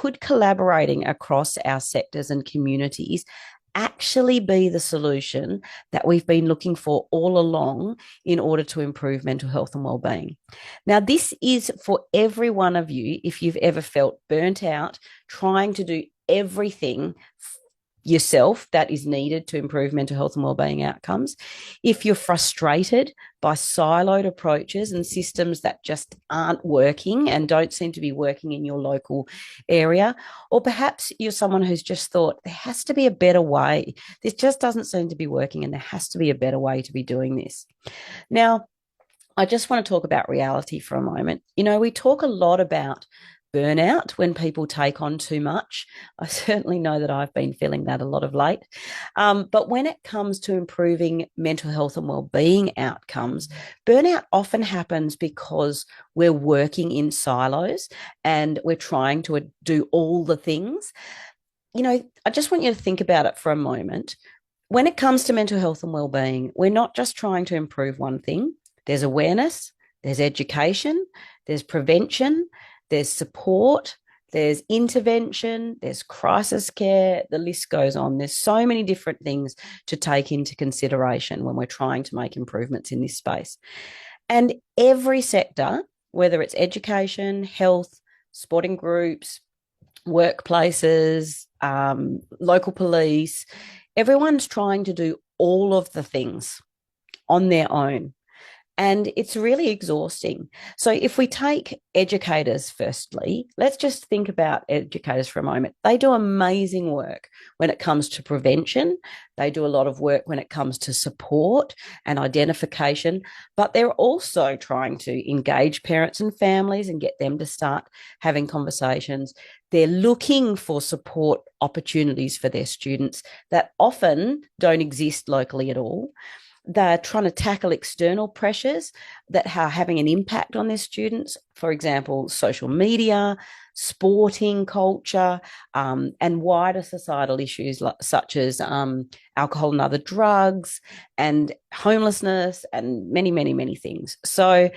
could collaborating across our sectors and communities actually be the solution that we've been looking for all along in order to improve mental health and well-being? Now, this is for every one of you if you've ever felt burnt out trying to do everything yourself that is needed to improve mental health and wellbeing outcomes. If you're frustrated by siloed approaches and systems that just aren't working and don't seem to be working in your local area, or perhaps you're someone who's just thought there has to be a better way. This just doesn't seem to be working and there has to be a better way to be doing this. Now, I just want to talk about reality for a moment. We talk a lot about burnout when people take on too much. I certainly know that I've been feeling that a lot of late. But when it comes to improving mental health and well-being outcomes, burnout often happens because we're working in silos and we're trying to do all the things. I just want you to think about it for a moment. When it comes to mental health and well-being, we're not just trying to improve one thing. There's awareness, there's education, there's prevention, there's support, there's intervention, there's crisis care, the list goes on. There's so many different things to take into consideration when we're trying to make improvements in this space. And every sector, whether it's education, health, sporting groups, workplaces, local police, everyone's trying to do all of the things on their own. And it's really exhausting. So if we take educators firstly, let's just think about educators for a moment. They do amazing work when it comes to prevention. They do a lot of work when it comes to support and identification, but they're also trying to engage parents and families and get them to start having conversations. They're looking for support opportunities for their students that often don't exist locally at all. They're trying to tackle external pressures that are having an impact on their students, for example, social media, sporting culture, and wider societal issues such as alcohol and other drugs and homelessness and many, many, many things. So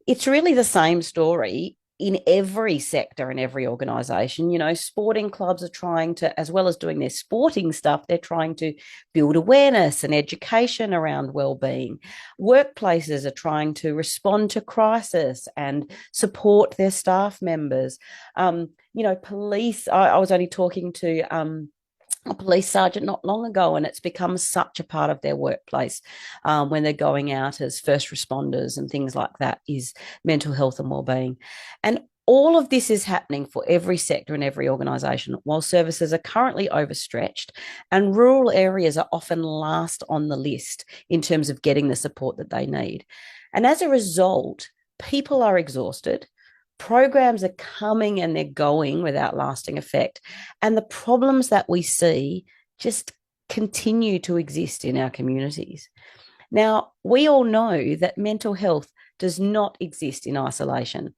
it's really the same story in every sector and every organisation. Sporting clubs are trying to, as well as doing their sporting stuff, they're trying to build awareness and education around well-being. Workplaces are trying to respond to crisis and support their staff members. Police, I was only talking to a police sergeant not long ago, and it's become such a part of their workplace when they're going out as first responders and things like that, is mental health and wellbeing. And all of this is happening for every sector and every organisation, while services are currently overstretched and rural areas are often last on the list in terms of getting the support that they need. And as a result, people are exhausted. Programs are coming and they're going without lasting effect. And the problems that we see just continue to exist in our communities. Now, we all know that mental health does not exist in isolation.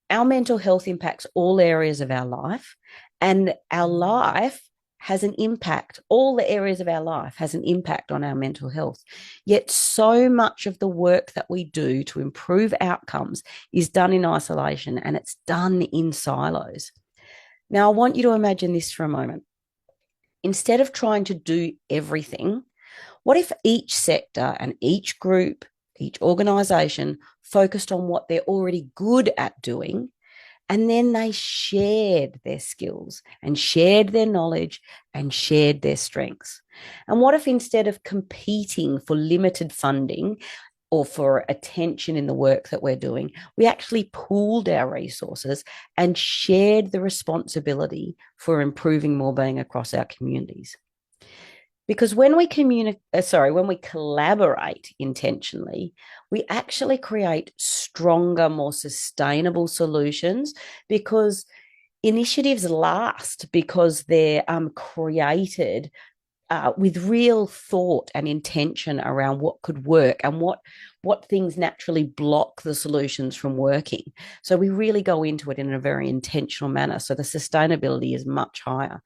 Our mental health impacts all areas of our life, and our life has an impact. All the areas of our life has an impact on our mental health. Yet so much of the work that we do to improve outcomes is done in isolation, and it's done in silos. Now, I want you to imagine this for a moment. Instead of trying to do everything, what if each sector and each group, each organisation focused on what they're already good at doing, and then they shared their skills and shared their knowledge and shared their strengths? And what if instead of competing for limited funding or for attention in the work that we're doing, we actually pooled our resources and shared the responsibility for improving wellbeing across our communities? Because when we when we collaborate intentionally, we actually create stronger, more sustainable solutions, because initiatives last because they're created with real thought and intention around what could work and what things naturally block the solutions from working. So we really go into it in a very intentional manner. So the sustainability is much higher.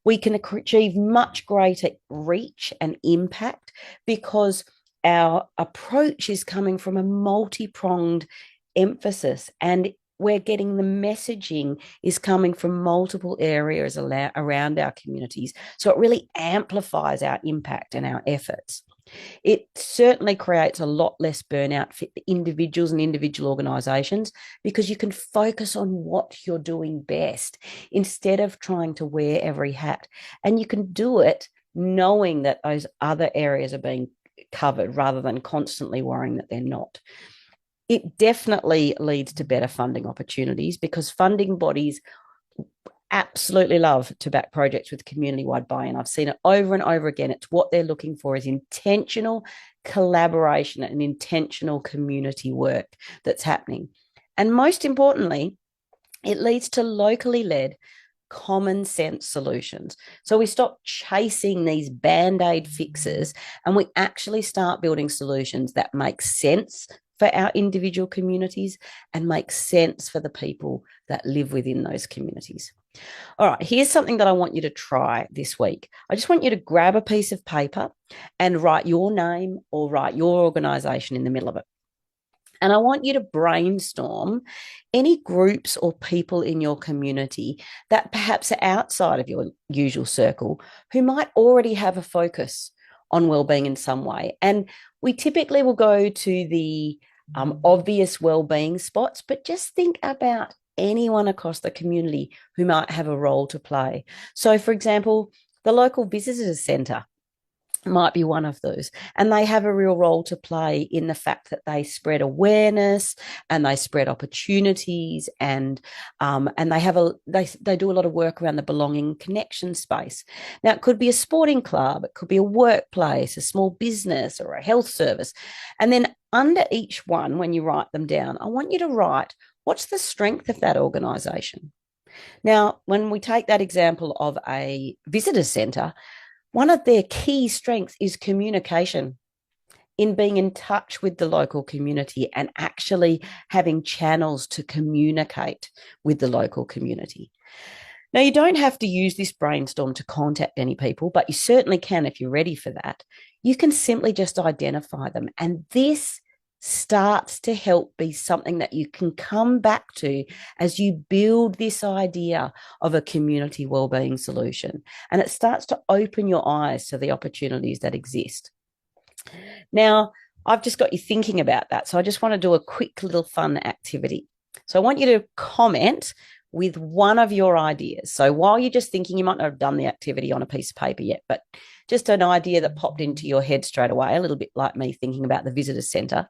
We can achieve much greater reach and impact because our approach is coming from a multi-pronged emphasis, and we're getting the messaging is coming from multiple areas around our communities. So it really amplifies our impact and our efforts. It certainly creates a lot less burnout for individuals and individual organisations because you can focus on what you're doing best instead of trying to wear every hat. And you can do it knowing that those other areas are being covered rather than constantly worrying that they're not. It definitely leads to better funding opportunities because funding bodies absolutely love to back projects with community-wide buy-in. I've seen it over and over again. It's what they're looking for is intentional collaboration and intentional community work that's happening. And most importantly, it leads to locally led common sense solutions. So we stop chasing these band-aid fixes and we actually start building solutions that make sense for our individual communities and make sense for the people that live within those communities. All right, here's something that I want you to try this week. I just want you to grab a piece of paper and write your name or write your organisation in the middle of it. And I want you to brainstorm any groups or people in your community that perhaps are outside of your usual circle who might already have a focus on wellbeing in some way. And we typically will go to the obvious wellbeing spots, but just think about anyone across the community who might have a role to play. So, for example, the local visitors centre might be one of those, and they have a real role to play in the fact that they spread awareness and they spread opportunities, and they do a lot of work around the belonging connection space. Now, it could be a sporting club, it could be a workplace, a small business, or a health service, and then under each one, when you write them down, I want you to write what's the strength of that organisation. Now, when we take that example of a visitor centre, one of their key strengths is communication, in being in touch with the local community and actually having channels to communicate with the local community. Now, you don't have to use this brainstorm to contact any people, but you certainly can if you're ready for that. You can simply just identify them. And this starts to help be something that you can come back to as you build this idea of a community wellbeing solution. And it starts to open your eyes to the opportunities that exist. Now, I've just got you thinking about that. So I just want to do a quick little fun activity. So I want you to comment with one of your ideas. So while you're just thinking, you might not have done the activity on a piece of paper yet, but just an idea that popped into your head straight away, a little bit like me thinking about the visitor centre.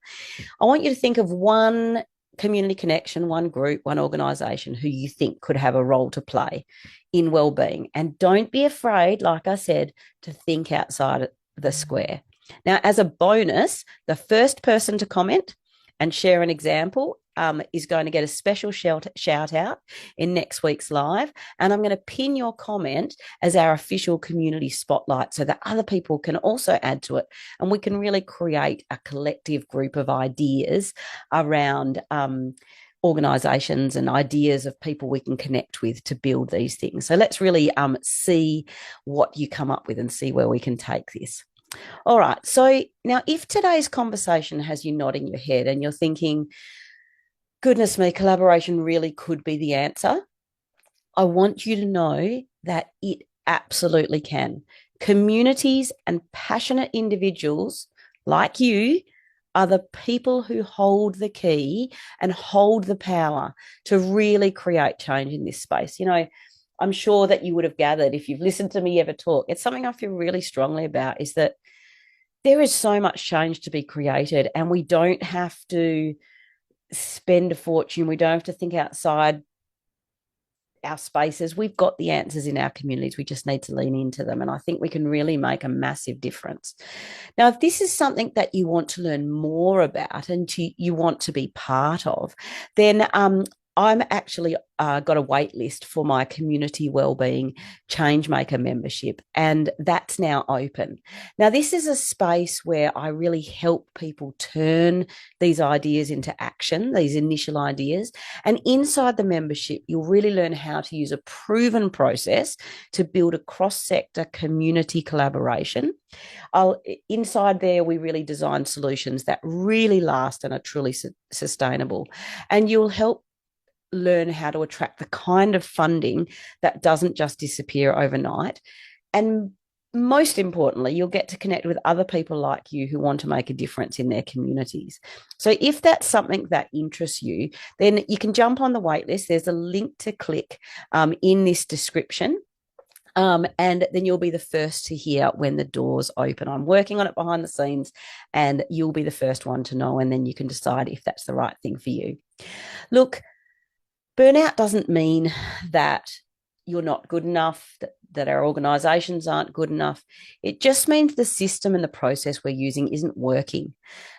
I want you to think of one community connection, one group, one organisation who you think could have a role to play in wellbeing. And don't be afraid, like I said, to think outside the square. Now, as a bonus, the first person to comment and share an example is going to get a special shout out in next week's live. And I'm going to pin your comment as our official community spotlight so that other people can also add to it. And we can really create a collective group of ideas around organisations and ideas of people we can connect with to build these things. So let's really see what you come up with and see where we can take this. All right. So now, if today's conversation has you nodding your head and you're thinking, goodness me, collaboration really could be the answer, I want you to know that it absolutely can. Communities and passionate individuals like you are the people who hold the key and hold the power to really create change in this space. You know, I'm sure that you would have gathered if you've listened to me ever talk, it's something I feel really strongly about, is that there is so much change to be created and we don't have to spend a fortune. We don't have to think outside our spaces. We've got the answers in our communities. We just need to lean into them. And I think we can really make a massive difference. Now, if this is something that you want to learn more about and you want to be part of, then I'm actually got a wait list for my community wellbeing changemaker membership, and that's now open. Now, this is a space where I really help people turn these ideas into action, these initial ideas. And inside the membership, you'll really learn how to use a proven process to build a cross-sector community collaboration. Inside there, we really design solutions that really last and are truly sustainable. And you'll help learn how to attract the kind of funding that doesn't just disappear overnight. And most importantly, you'll get to connect with other people like you who want to make a difference in their communities. So if that's something that interests you, then you can jump on the waitlist. There's a link to click in this description. And then you'll be the first to hear when the doors open. I'm working on it behind the scenes, and you'll be the first one to know. And then you can decide if that's the right thing for you. Look, burnout doesn't mean that you're not good enough, that our organizations aren't good enough. It just means the system and the process we're using isn't working.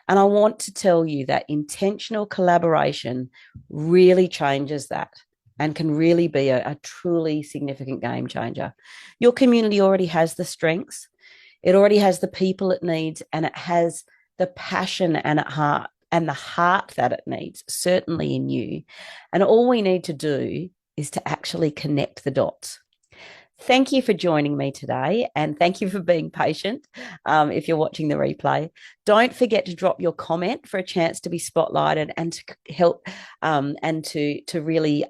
And I want to tell you that intentional collaboration really changes that and can really be a truly significant game changer. Your community already has the strengths, it already has the people it needs, and it has the passion and the heart that it needs, certainly in you. And all we need to do is to actually connect the dots. Thank you for joining me today, and thank you for being patient. If you're watching the replay, don't forget to drop your comment for a chance to be spotlighted and to help and to really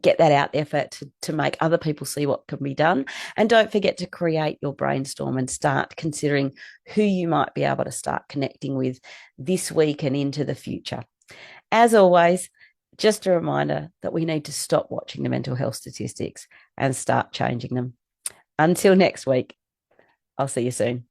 get that out there to make other people see what can be done. And don't forget to create your brainstorm and start considering who you might be able to start connecting with this week and into the future. As always, just a reminder that we need to stop watching the mental health statistics and start changing them. Until next week, I'll see you soon.